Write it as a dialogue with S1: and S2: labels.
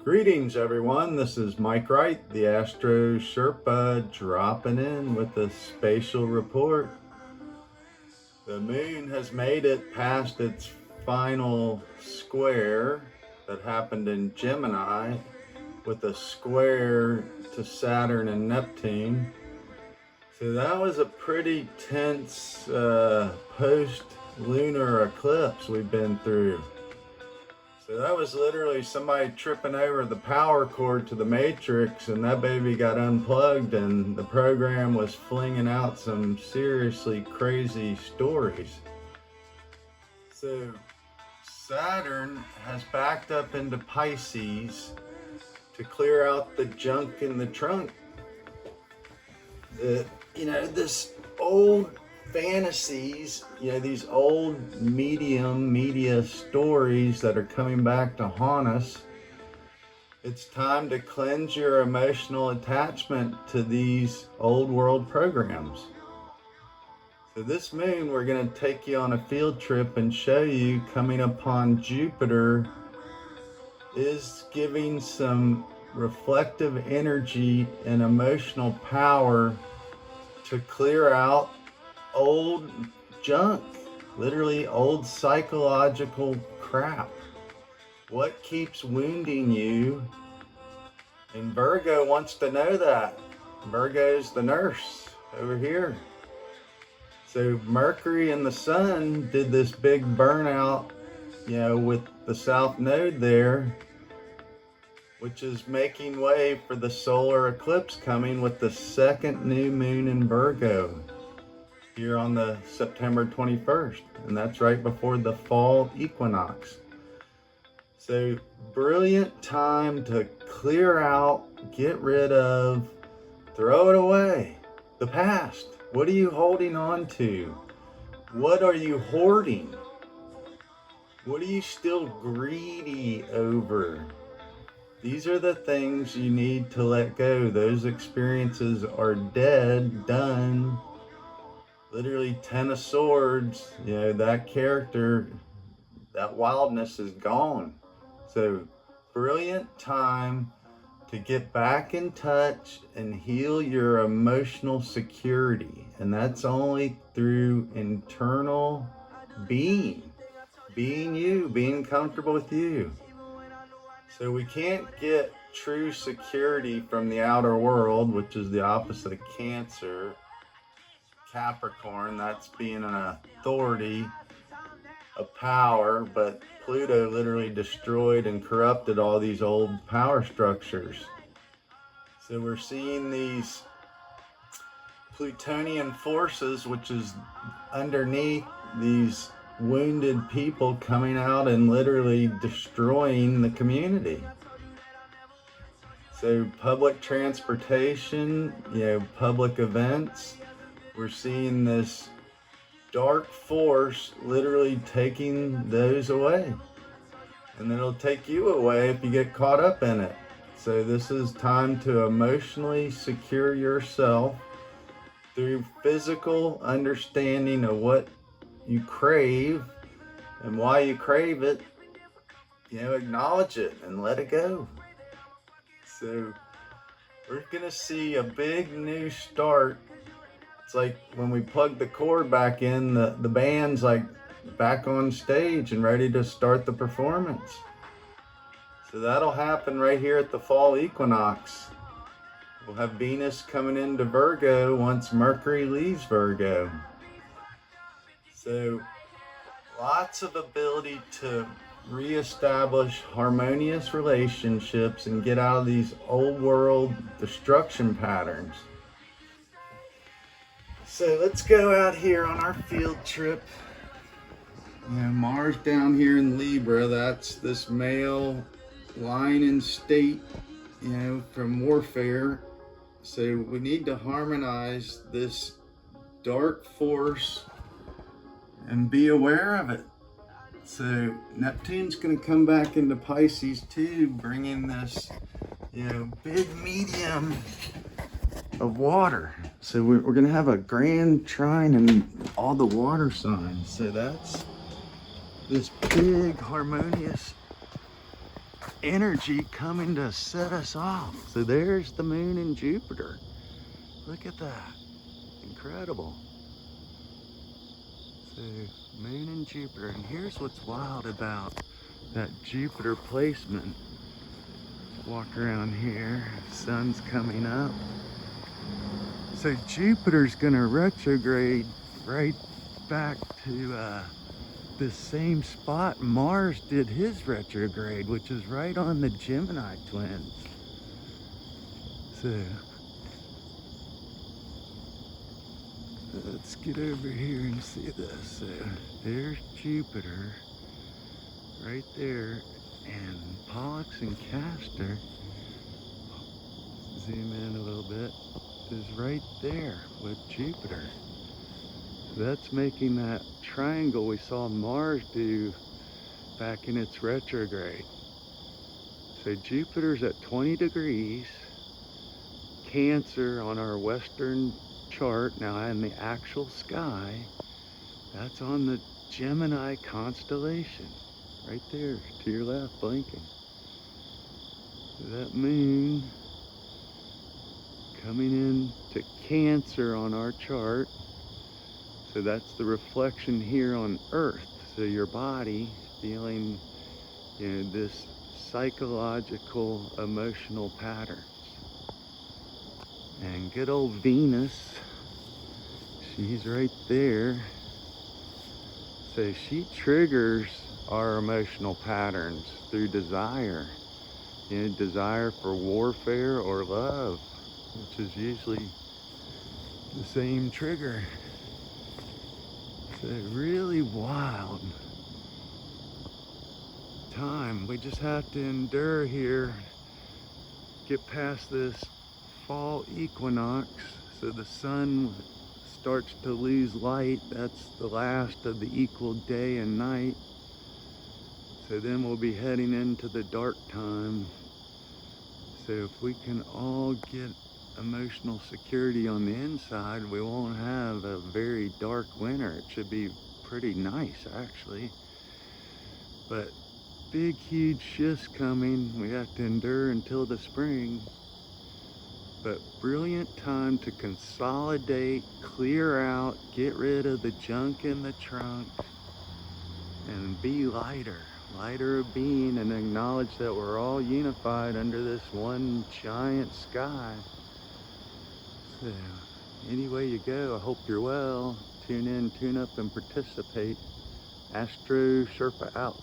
S1: Greetings everyone, this is Mike Wright, the Astro Sherpa, dropping in with a spatial report. The moon has made it past its final square that happened in Gemini with a square to Saturn and Neptune. So that was a pretty tense post-lunar eclipse we've been through. So that was literally somebody tripping over the power cord to the matrix, and that baby got unplugged, and the program was flinging out some seriously crazy stories. So Saturn has backed up into Pisces to clear out the junk in the trunk. This old fantasies, these old media stories that are coming back to haunt us. It's time to cleanse your emotional attachment to these old world programs. So this moon, we're going to take you on a field trip and show you, coming upon Jupiter, is giving some reflective energy and emotional power to clear out old junk, literally old psychological crap. What keeps wounding you? And Virgo wants to know that. Virgo's the nurse over here. So Mercury and the Sun did this big burnout, with the South Node there, which is making way for the solar eclipse coming with the second new moon in Virgo here on the September 21st, and that's right before the fall equinox. So brilliant time to clear out, get rid of, throw it away, the past. What are you holding on to? What are you hoarding? What are you still greedy over? These are the things you need to let go. Those experiences are dead, done. Literally 10 of Swords, that character, that wildness is gone. So brilliant time to get back in touch and heal your emotional security. And that's only through internal being you, being comfortable with you. So we can't get true security from the outer world, which is the opposite of Cancer. Capricorn, that's being an authority, a power, but Pluto literally destroyed and corrupted all these old power structures. So we're seeing these Plutonian forces, which is underneath these wounded people, coming out and literally destroying the community. So public transportation, public events, we're seeing this dark force literally taking those away. And it'll take you away if you get caught up in it. So this is time to emotionally secure yourself through physical understanding of what you crave and why you crave it. Acknowledge it and let it go. So we're gonna see a big new start. It's like when we plug the cord back in, the band's like back on stage and ready to start the performance. So that'll happen right here at the fall equinox. We'll have Venus coming into Virgo once Mercury leaves Virgo. So lots of ability to reestablish harmonious relationships and get out of these old world destruction patterns. So let's go out here on our field trip. Mars down here in Libra, that's this male line in state, from warfare. So we need to harmonize this dark force and be aware of it. So Neptune's going to come back into Pisces too, bringing this, big medium of water. So we're going to have a grand trine in all the water signs. So that's this big harmonious energy coming to set us off. So there's the moon and Jupiter. Look at that. Incredible. So moon and Jupiter. And here's what's wild about that Jupiter placement. Walk around here. Sun's coming up. So Jupiter's gonna retrograde right back to this same spot Mars did his retrograde, which is right on the Gemini twins. So let's get over here and see this. So there's Jupiter right there, and Pollux and Castor, zoom in a little bit, is right there with Jupiter. That's making that triangle we saw Mars do back in its retrograde. So Jupiter's at 20 degrees, Cancer on our Western chart. Now in the actual sky, that's on the Gemini constellation, right there to your left, blinking. So that moon coming in to Cancer on our chart. So that's the reflection here on Earth. So your body feeling, this psychological, emotional patterns. And good old Venus, she's right there. So she triggers our emotional patterns through desire. Desire for warfare or love, which is usually the same trigger. So really wild time. We just have to endure here, get past this fall equinox, so the sun starts to lose light. That's the last of the equal day and night. So then we'll be heading into the dark time. So if we can all get emotional security on the inside, we won't have a very dark winter. It should be pretty nice, actually. But big, huge shifts coming. We have to endure until the spring. But brilliant time to consolidate, clear out, get rid of the junk in the trunk, and be lighter of being, and acknowledge that we're all unified under this one giant sky. So, any way you go, I hope you're well. Tune in, tune up, and participate. Astro Sherpa out.